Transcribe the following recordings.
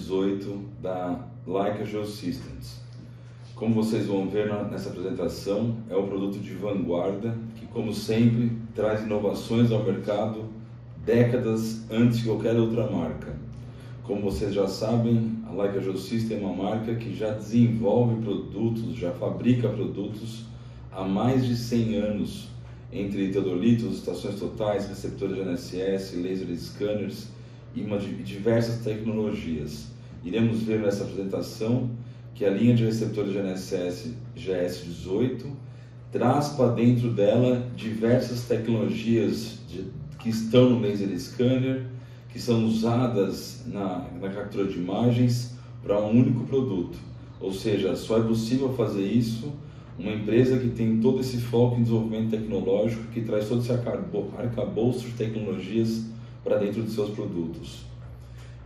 GS18 da Leica Geosystems. Como vocês vão ver nessa apresentação, é um produto de vanguarda que, como sempre, traz inovações ao mercado décadas antes de qualquer outra marca. Como vocês já sabem, a Leica Geosystems é uma marca que já desenvolve produtos, já fabrica produtos há mais de 100 anos, entre teodolitos, estações totais, receptores de GNSS, laser scanners e diversas tecnologias. Iremos ver nessa apresentação que a linha de receptores de GNSS GS18 traz para dentro dela diversas tecnologias que estão no laser scanner, que são usadas na captura de imagens para um único produto. Ou seja, só é possível fazer isso uma empresa que tem todo esse foco em desenvolvimento tecnológico, que traz todo esse arcabouço de tecnologias para dentro de seus produtos.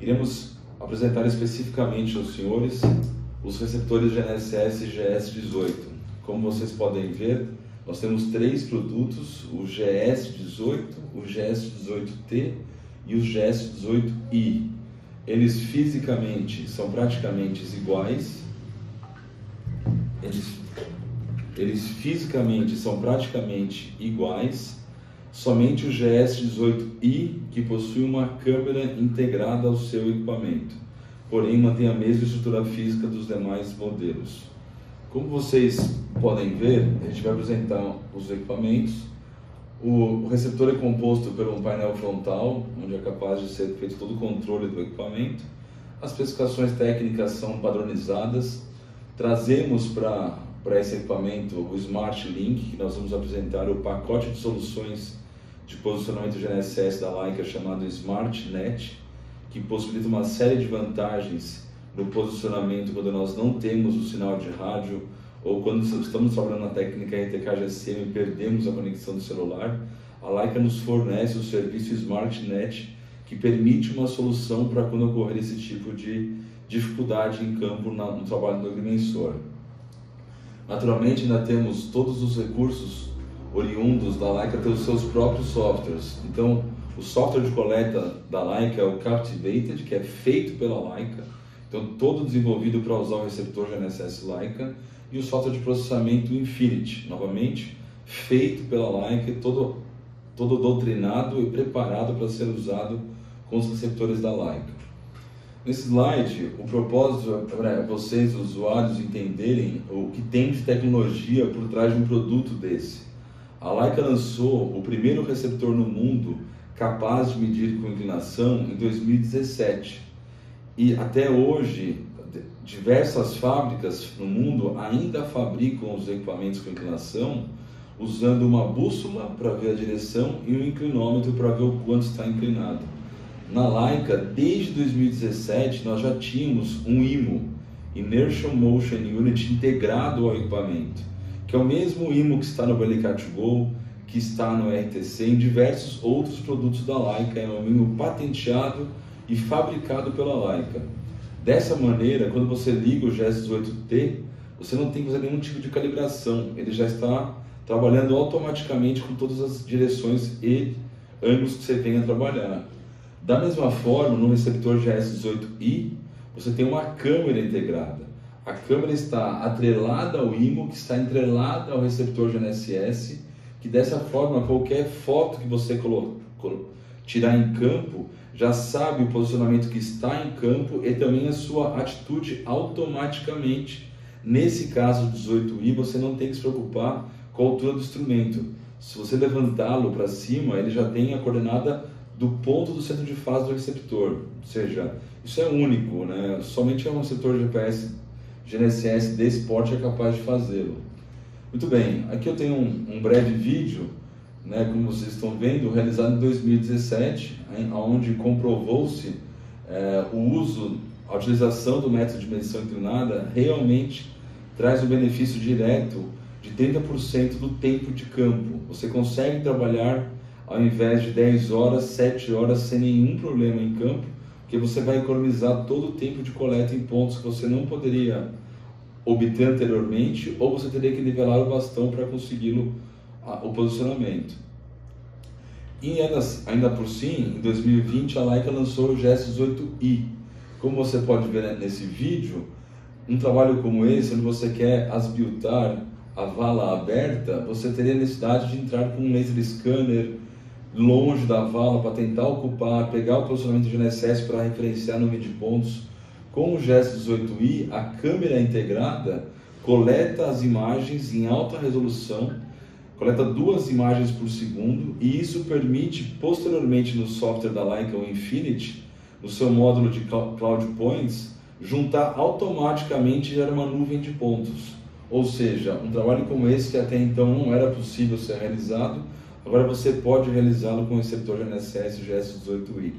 Iremos apresentar especificamente aos senhores os receptores GNSS GS18. Como vocês podem ver, nós temos 3 produtos, o GS18, o GS18T e o GS18I. Eles fisicamente são praticamente iguais. Eles fisicamente são praticamente iguais, somente o GS18i que possui uma câmera integrada ao seu equipamento, porém mantém a mesma estrutura física dos demais modelos. Como vocês podem ver, a gente vai apresentar os equipamentos. O receptor é composto por um painel frontal, onde é capaz de ser feito todo o controle do equipamento. As especificações técnicas são padronizadas. Trazemos para esse equipamento o Smart Link, que nós vamos apresentar o pacote de soluções de posicionamento GNSS da Leica chamado Smart Net, que possibilita uma série de vantagens no posicionamento quando nós não temos o sinal de rádio ou quando estamos trabalhando na técnica RTK-GSM e perdemos a conexão do celular. A Leica nos fornece o serviço Smart Net, que permite uma solução para quando ocorrer esse tipo de dificuldade em campo no trabalho do agrimensor. Naturalmente, ainda temos todos os recursos oriundos da Leica ter os seus próprios softwares. Então, o software de coleta da Leica é o Captivated, que é feito pela Leica, então todo desenvolvido para usar o receptor GNSS Leica, e o software de processamento Infinity, novamente feito pela Leica, todo doutrinado e preparado para ser usado com os receptores da Leica. Nesse slide, o propósito é para vocês, usuários, entenderem o que tem de tecnologia por trás de um produto desse. A Leica lançou o primeiro receptor no mundo capaz de medir com inclinação em 2017. E até hoje, diversas fábricas no mundo ainda fabricam os equipamentos com inclinação usando uma bússola para ver a direção e um inclinômetro para ver o quanto está inclinado. Na Leica, desde 2017, nós já tínhamos um IMU, Inertial Motion Unit, integrado ao equipamento, que é o mesmo IMU que está no Bellicat Go, que está no RTC e em diversos outros produtos da Leica. É um IMU patenteado e fabricado pela Leica. Dessa maneira, quando você liga o GS18T, você não tem que fazer nenhum tipo de calibração, ele já está trabalhando automaticamente com todas as direções e ângulos que você venha trabalhar. Da mesma forma, no receptor GS18i, você tem uma câmera integrada. A câmera está atrelada ao IMU, que está atrelada ao receptor GNSS, que dessa forma, qualquer foto que você tirar em campo, já sabe o posicionamento que está em campo e também a sua atitude automaticamente. Nesse caso do 18i, você não tem que se preocupar com a altura do instrumento. Se você levantá-lo para cima, ele já tem a coordenada do ponto do centro de fase do receptor, ou seja, isso é único, né? Somente um receptor de GPS GNSS desse porte é capaz de fazê-lo. Muito bem, aqui eu tenho um breve vídeo, né, como vocês estão vendo, realizado em 2017, onde comprovou-se a utilização do método de medição inclinada realmente traz um benefício direto de 30% do tempo de campo. Você consegue trabalhar ao invés de 10 horas, 7 horas, sem nenhum problema em campo, porque você vai economizar todo o tempo de coleta em pontos que você não poderia obter anteriormente, ou você teria que nivelar o bastão para consegui-lo, o posicionamento. E ainda por cima, em 2020, a Leica lançou o GS18i, como você pode ver nesse vídeo, um trabalho como esse, onde você quer asbiltar a vala aberta, você teria necessidade de entrar com um laser scanner longe da vala para tentar ocupar, pegar o posicionamento de GNSS para referenciar no número de pontos. Com o GS18i, a câmera integrada coleta as imagens em alta resolução, coleta 2 imagens por segundo, e isso permite, posteriormente no software da Leica, o Infinity, no seu módulo de Cloud Points, juntar automaticamente e gerar uma nuvem de pontos. Ou seja, um trabalho como esse, que até então não era possível ser realizado, agora você pode realizá-lo com o receptor GNSS GS18i.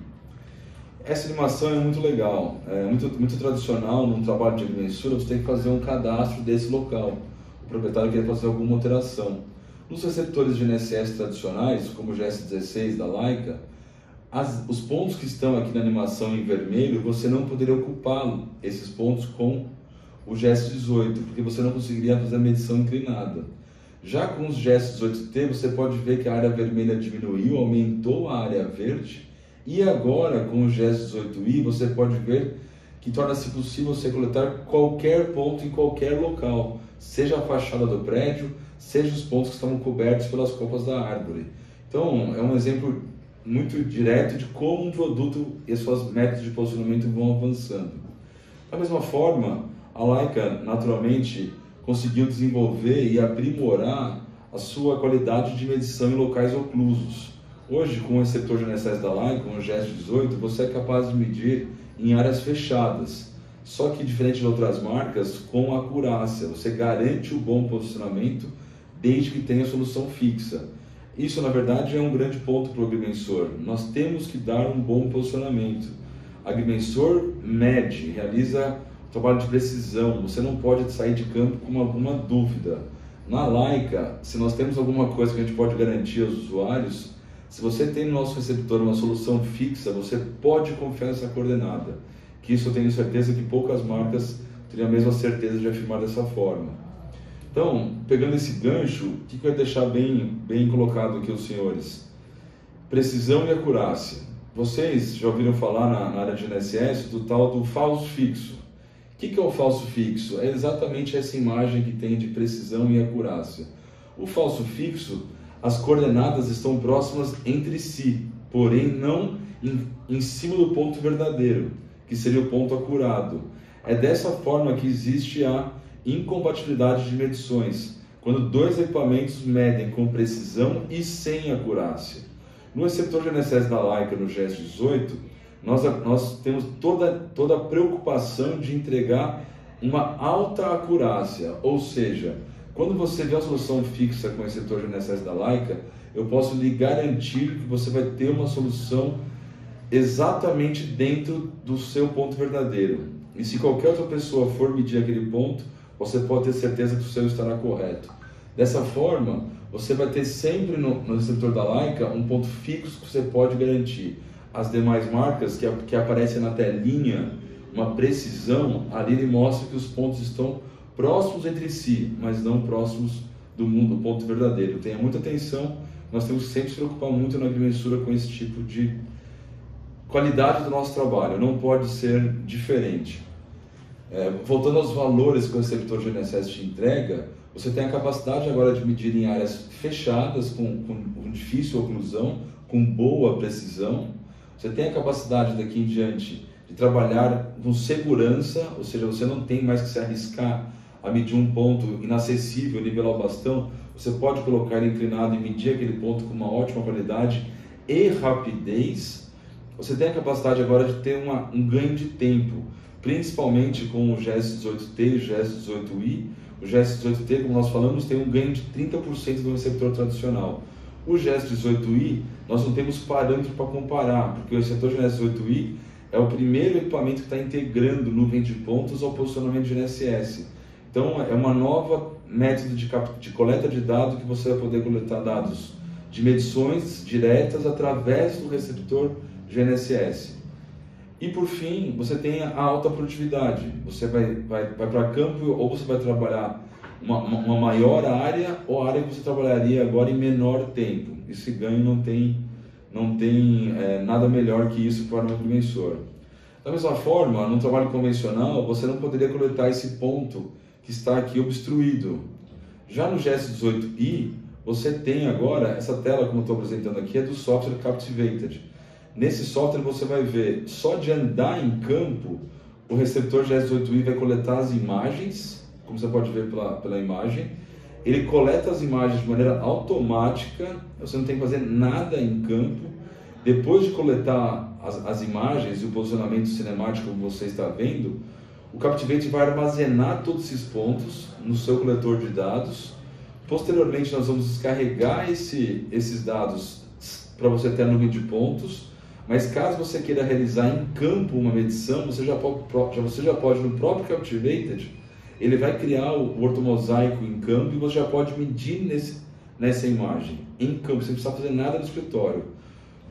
Essa animação é muito legal, é muito tradicional. Num trabalho de agrimensura, você tem que fazer um cadastro desse local. O proprietário quer fazer alguma alteração. Nos receptores de GNSS tradicionais, como o GS16 da Leica, os pontos que estão aqui na animação em vermelho, você não poderia ocupá-lo, esses pontos, com o GS18, porque você não conseguiria fazer a medição inclinada. Já com os GS18T, você pode ver que a área vermelha diminuiu, aumentou a área verde, e agora com o GS18i você pode ver que torna-se possível você coletar qualquer ponto em qualquer local, seja a fachada do prédio, seja os pontos que estavam cobertos pelas copas da árvore. Então, é um exemplo muito direto de como um produto e suas métodos de posicionamento vão avançando. Da mesma forma, a Leica naturalmente conseguiu desenvolver e aprimorar a sua qualidade de medição em locais oclusos. Hoje, com o receptor GNSS da Leica, com o GS18, você é capaz de medir em áreas fechadas, só que diferente de outras marcas, com acurácia. Você garante o bom posicionamento desde que tenha solução fixa. Isso, na verdade, é um grande ponto para o agrimensor. Nós temos que dar um bom posicionamento. O agrimensor mede, realiza trabalho de precisão. Você não pode sair de campo com alguma dúvida. Na Leica, se nós temos alguma coisa que a gente pode garantir aos usuários, se você tem no nosso receptor uma solução fixa, você pode confiar nessa coordenada. Que isso eu tenho certeza que poucas marcas teriam a mesma certeza de afirmar dessa forma. Então, pegando esse gancho, o que eu ia deixar bem colocado aqui aos senhores? Precisão e acurácia. Vocês já ouviram falar na área de GNSS do tal do falso fixo. O que é o falso fixo? É exatamente essa imagem que tem de precisão e acurácia. O falso fixo, as coordenadas estão próximas entre si, porém não em cima do ponto verdadeiro, que seria o ponto acurado. É dessa forma que existe a incompatibilidade de medições, quando dois equipamentos medem com precisão e sem acurácia. No receptor GNSS da Leica, no GS18, nós temos toda a preocupação de entregar uma alta acurácia, ou seja, quando você vê a solução fixa com o receptor GNSS da Leica, eu posso lhe garantir que você vai ter uma solução exatamente dentro do seu ponto verdadeiro. E se qualquer outra pessoa for medir aquele ponto, você pode ter certeza que o seu estará correto. Dessa forma, você vai ter sempre no receptor da Leica um ponto fixo que você pode garantir. As demais marcas que aparecem na telinha, uma precisão, ali ele mostra que os pontos estão próximos entre si, mas não próximos do ponto verdadeiro. Tenha muita atenção, nós temos que sempre se preocupar muito na agrimensura com esse tipo de qualidade do nosso trabalho, não pode ser diferente. Voltando aos valores que o receptor GNSS te entrega, você tem a capacidade agora de medir em áreas fechadas, com difícil oclusão, com boa precisão. Você tem a capacidade daqui em diante de trabalhar com segurança, ou seja, você não tem mais que se arriscar a medir um ponto inacessível, nivelar o bastão. Você pode colocar ele inclinado e medir aquele ponto com uma ótima qualidade e rapidez. Você tem a capacidade agora de ter um ganho de tempo, principalmente com o GS18T e o GS18i. O GS18T, como nós falamos, tem um ganho de 30% do receptor tradicional. O GS18i, nós não temos parâmetro para comparar, porque o receptor GS18i é o primeiro equipamento que está integrando nuvem de pontos ao posicionamento de GNSS. Então, é uma nova método de coleta de dados que você vai poder coletar dados de medições diretas através do receptor GNSS. E por fim, você tem a alta produtividade. Você vai para campo, ou você vai trabalhar uma maior área, ou a área que você trabalharia agora em menor tempo. Esse ganho não tem nada melhor que isso para o agrimensor. Da mesma forma, no trabalho convencional, você não poderia coletar esse ponto que está aqui obstruído. Já no GS18i, você tem agora, essa tela como eu estou apresentando aqui, é do software Captivated. Nesse software você vai ver, só de andar em campo, o receptor GS18i vai coletar as imagens, como você pode ver pela imagem. Ele coleta as imagens de maneira automática, você não tem que fazer nada em campo. Depois de coletar as imagens e o posicionamento cinemático como você está vendo, o Captivate vai armazenar todos esses pontos no seu coletor de dados. Posteriormente nós vamos descarregar esses dados para você ter a nuvem de pontos, mas caso você queira realizar em campo uma medição, você já pode no próprio Captivated, ele vai criar o ortomosaico em campo e você já pode medir nessa imagem, em campo, sem precisar fazer nada no escritório.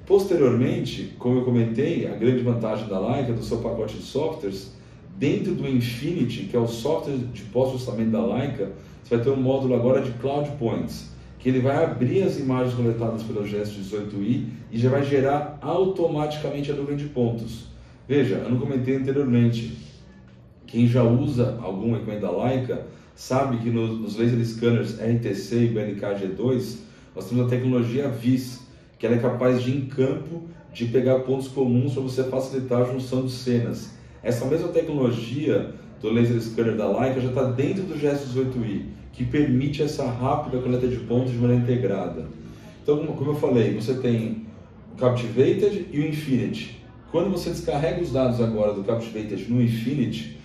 Posteriormente, como eu comentei, a grande vantagem da Leica, do seu pacote de softwares, dentro do Infinity, que é o software de pós-processamento da Leica, você vai ter um módulo agora de Cloud Points, que ele vai abrir as imagens coletadas pelo GS18i e já vai gerar automaticamente a nuvem de pontos. Veja, eu não comentei anteriormente, quem já usa algum equipamento da Leica sabe que nos laser scanners RTC e BLK G2 nós temos a tecnologia VIS, que ela é capaz de, em campo, de pegar pontos comuns para você facilitar a junção de cenas. Essa mesma tecnologia do laser scanner da Leica já está dentro do GS18i, que permite essa rápida coleta de pontos de maneira integrada. Então, como eu falei, você tem o Captivated e o Infinity. Quando você descarrega os dados agora do Captivated no Infinity,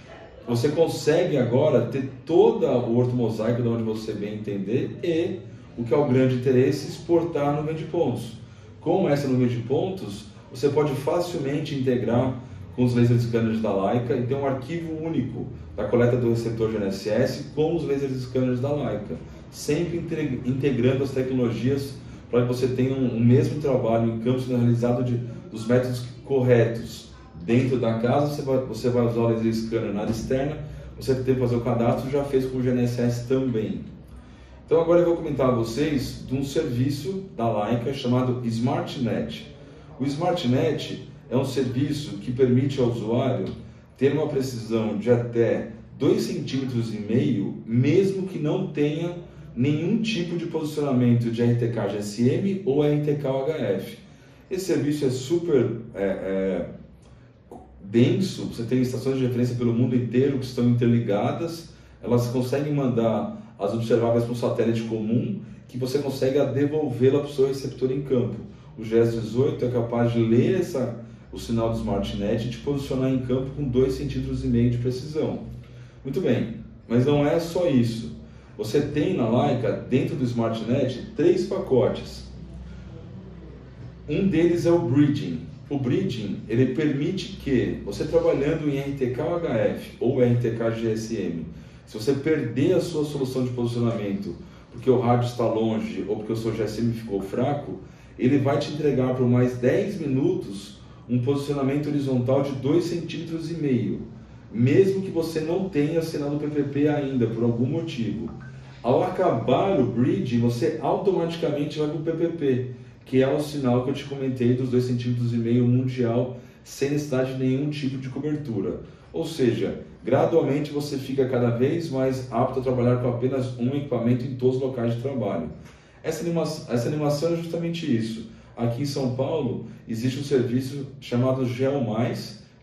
você consegue agora ter todo o ortomosaico de onde você bem entender e, o que é o grande interesse, exportar a nuvem de pontos. Com essa nuvem de pontos, você pode facilmente integrar com os laser scanners da Leica e ter um arquivo único da coleta do receptor GNSS com os laser scanners da Leica, sempre integrando as tecnologias para que você tenha um mesmo trabalho em campo sendo realizado dos métodos corretos. Dentro da casa, você vai usar o laser scanner na área externa, você tem que fazer o cadastro, já fez com o GNSS também. Então agora eu vou comentar a vocês de um serviço da Leica chamado SmartNet. O SmartNet é um serviço que permite ao usuário ter uma precisão de até 2,5 cm, mesmo que não tenha nenhum tipo de posicionamento de RTK GSM ou RTK UHF. Esse serviço é super denso, você tem estações de referência pelo mundo inteiro que estão interligadas, elas conseguem mandar as observáveis para um satélite comum que você consegue devolvê-la para o seu receptor em campo. O GS18 é capaz de ler o sinal do SmartNet e te posicionar em campo com 2,5 cm de precisão. Muito bem, mas não é só isso. Você tem na Leica, dentro do SmartNet, 3 pacotes. Um deles é o Bridging. O Bridging, ele permite que, você trabalhando em RTK UHF ou RTK GSM, se você perder a sua solução de posicionamento porque o rádio está longe ou porque o seu GSM ficou fraco, ele vai te entregar por mais 10 minutos um posicionamento horizontal de 2,5 cm, mesmo que você não tenha assinado o PPP ainda, por algum motivo. Ao acabar o bridge, você automaticamente vai para o PPP, que é o sinal que eu te comentei dos 2,5 cm mundial, sem necessidade de nenhum tipo de cobertura. Ou seja, gradualmente você fica cada vez mais apto a trabalhar com apenas um equipamento em todos os locais de trabalho. Essa animação é justamente isso. Aqui em São Paulo existe um serviço chamado Geo+,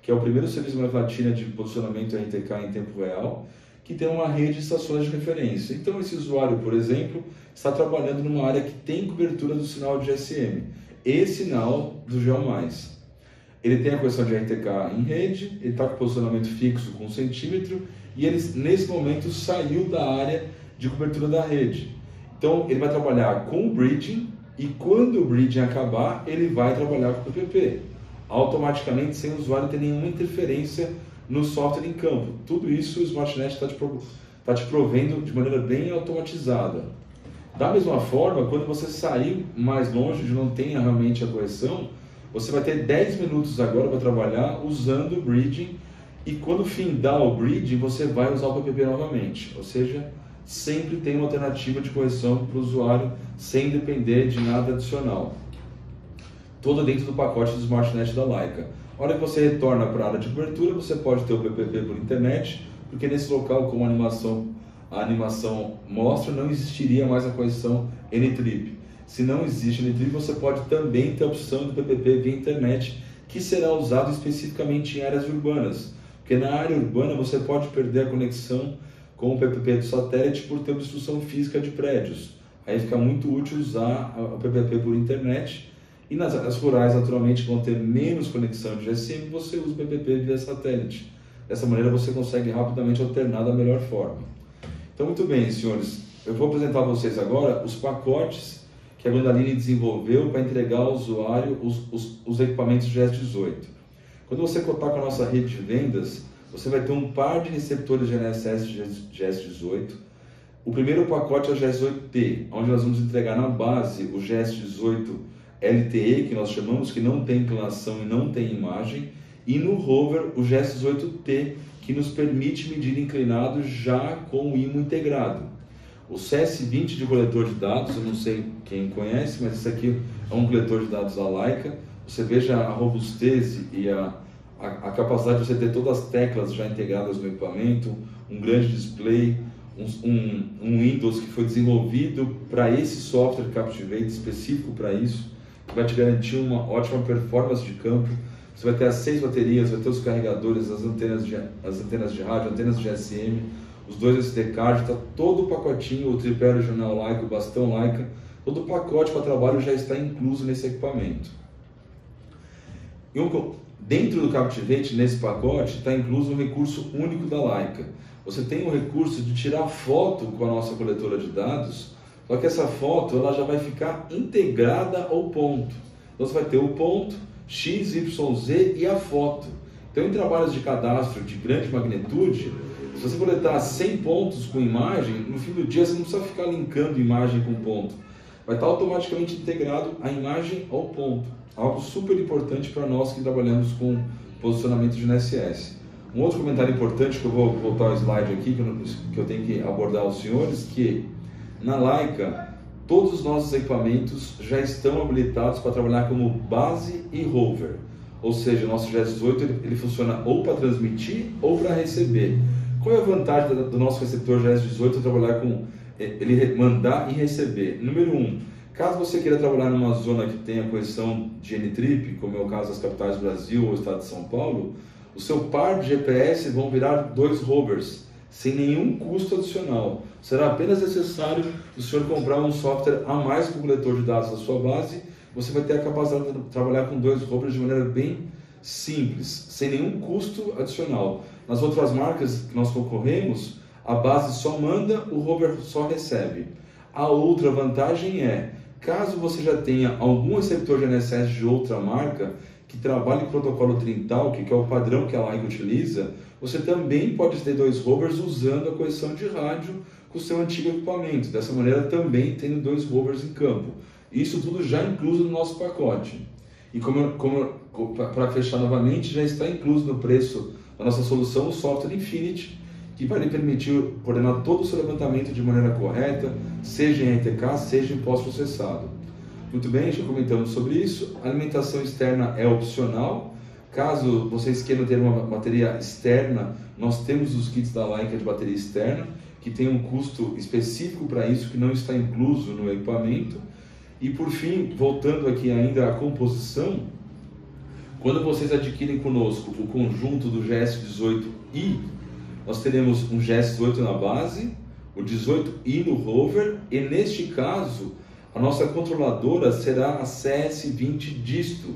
que é o primeiro serviço na América Latina de posicionamento RTK em tempo real, que tem uma rede de estações de referência. Então esse usuário, por exemplo, está trabalhando numa área que tem cobertura do sinal de GSM, e sinal do Geo+. Ele tem a correção de RTK em rede, ele está com posicionamento fixo com 1 centímetro, e ele nesse momento saiu da área de cobertura da rede. Então ele vai trabalhar com o bridging, e quando o bridging acabar, ele vai trabalhar com o PPP, automaticamente sem o usuário ter nenhuma interferência no software em campo. Tudo isso o SmartNet está te provendo de maneira bem automatizada. Da mesma forma, quando você sair mais longe, onde não tenha realmente a correção, você vai ter 10 minutos agora para trabalhar usando o bridging, e quando findar o bridging, você vai usar o PPP novamente. Ou seja, sempre tem uma alternativa de correção para o usuário sem depender de nada adicional. Todo dentro do pacote do SmartNet da Leica. A hora que você retorna para a área de cobertura, você pode ter o PPP por internet, porque nesse local, como a animação mostra, não existiria mais a conexão N-Trip. Se não existe N-Trip, você pode também ter a opção do PPP via internet, que será usado especificamente em áreas urbanas. Porque na área urbana você pode perder a conexão com o PPP do satélite por ter obstrução física de prédios. Aí fica muito útil usar o PPP por internet. E nas áreas rurais, naturalmente, vão ter menos conexão de GSM, você usa o PPP via satélite. Dessa maneira você consegue rapidamente alternar da melhor forma. Então, muito bem, senhores. Eu vou apresentar a vocês agora os pacotes que a Grandaline desenvolveu para entregar ao usuário os equipamentos GS18. Quando você contar com a nossa rede de vendas, você vai ter um par de receptores GNSS GS18. O primeiro pacote é o GS18T, onde nós vamos entregar na base o GS18 LTE, que nós chamamos, que não tem inclinação e não tem imagem, e no rover o GS18T, que nos permite medir inclinado já com o IMO integrado. O CS20 de coletor de dados, eu não sei quem conhece, mas esse aqui é um coletor de dados da Leica. Você veja a robustez e a capacidade de você ter todas as teclas já integradas no equipamento, um grande display, um Windows que foi desenvolvido para esse software Captivate específico para isso, que vai te garantir uma ótima performance de campo. Você vai ter as 6 baterias, vai ter os carregadores, as antenas de rádio, antenas de GSM, os 2 SD cards, está todo o pacotinho, o tripé original Leica, o bastão Leica, todo o pacote para trabalho já está incluso nesse equipamento. Dentro do Captivate, nesse pacote, está incluso um recurso único da Leica. Você tem o recurso de tirar foto com a nossa coletora de dados, só que essa foto ela já vai ficar integrada ao ponto. Então você vai ter o ponto, X, Y, Z e a foto. Então em trabalhos de cadastro de grande magnitude, se você coletar 100 pontos com imagem, no fim do dia você não precisa ficar linkando imagem com ponto. Vai estar automaticamente integrado a imagem ao ponto. Algo super importante para nós que trabalhamos com posicionamento de GNSS. Um outro comentário importante que eu vou voltar ao slide aqui, que eu tenho que abordar aos senhores, que na Leica, todos os nossos equipamentos já estão habilitados para trabalhar como base e rover. Ou seja, o nosso GS18 ele funciona ou para transmitir ou para receber. Qual é a vantagem do nosso receptor GS18 trabalhar com ele mandar e receber? Número 1, caso você queira trabalhar numa zona que tenha conexão de N-Trip, como é o caso das capitais do Brasil ou estado de São Paulo, o seu par de GPS vão virar 2 rovers, sem nenhum custo adicional. Será apenas necessário o senhor comprar um software a mais com o coletor de dados da sua base. Você vai ter a capacidade de trabalhar com 2 rovers de maneira bem simples, sem nenhum custo adicional. Nas outras marcas que nós concorremos, a base só manda, o rover só recebe. A outra vantagem é, caso você já tenha algum receptor GNSS de outra marca que trabalhe com o protocolo Trintalk, que é o padrão que a Leica utiliza, você também pode ter 2 rovers usando a conexão de rádio com o seu antigo equipamento. Dessa maneira, também tendo 2 rovers em campo. Isso tudo já incluso no nosso pacote. E para fechar novamente, já está incluso no preço da nossa solução o software Infinity, que vai lhe permitir coordenar todo o seu levantamento de maneira correta, seja em RTK, seja em pós-processado. Muito bem, já comentamos sobre isso. A alimentação externa é opcional. Caso vocês queiram ter uma bateria externa, nós temos os kits da Leica de bateria externa, que tem um custo específico para isso, que não está incluso no equipamento. E por fim, voltando aqui ainda à composição, quando vocês adquirem conosco o conjunto do GS18i, nós teremos um GS18 na base, o 18i no rover, e neste caso, a nossa controladora será a CS20 Disto.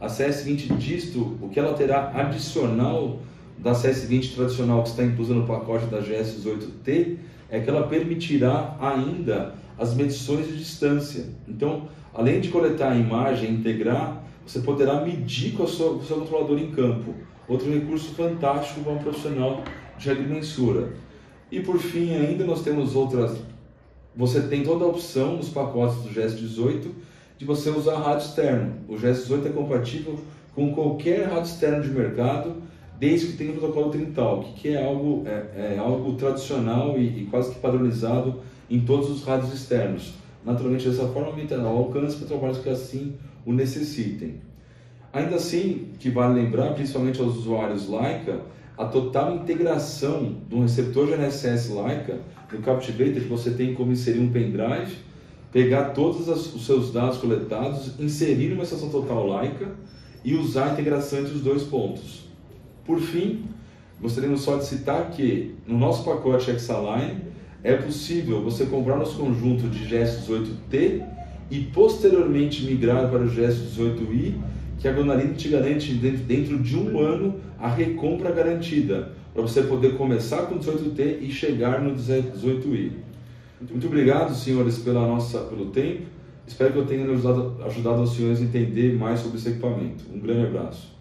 A CS20 Disto, o que ela terá adicional da CS20 tradicional que está inclusa no pacote da GS18T, é que ela permitirá ainda as medições de distância. Então, além de coletar a imagem e integrar, você poderá medir com o seu controlador em campo. Outro recurso fantástico para um profissional de agrimensura. E por fim, ainda nós temos outras. Você tem toda a opção nos pacotes do GS18 de você usar rádio externo. O GS18 é compatível com qualquer rádio externo de mercado, desde que tenha o protocolo Trintalk, que é algo tradicional e quase que padronizado em todos os rádios externos. Naturalmente, dessa forma, aumentará o alcance para trabalhos que assim o necessitem. Ainda assim, que vale lembrar, principalmente aos usuários Leica, a total integração do receptor GNSS Leica no Captivator, que você tem como inserir um pendrive, pegar todos os seus dados coletados, inserir numa estação total Leica e usar a integração entre os dois pontos. Por fim, gostaríamos só de citar que no nosso pacote Exaline é possível você comprar nosso conjunto de GS18T e posteriormente migrar para o GS18i, que a Gonarine te garante dentro de um ano a recompra garantida, para você poder começar com o 18T e chegar no 18i. Muito obrigado, senhores, pelo tempo. Espero que eu tenha ajudado os senhores a entender mais sobre esse equipamento. Um grande abraço.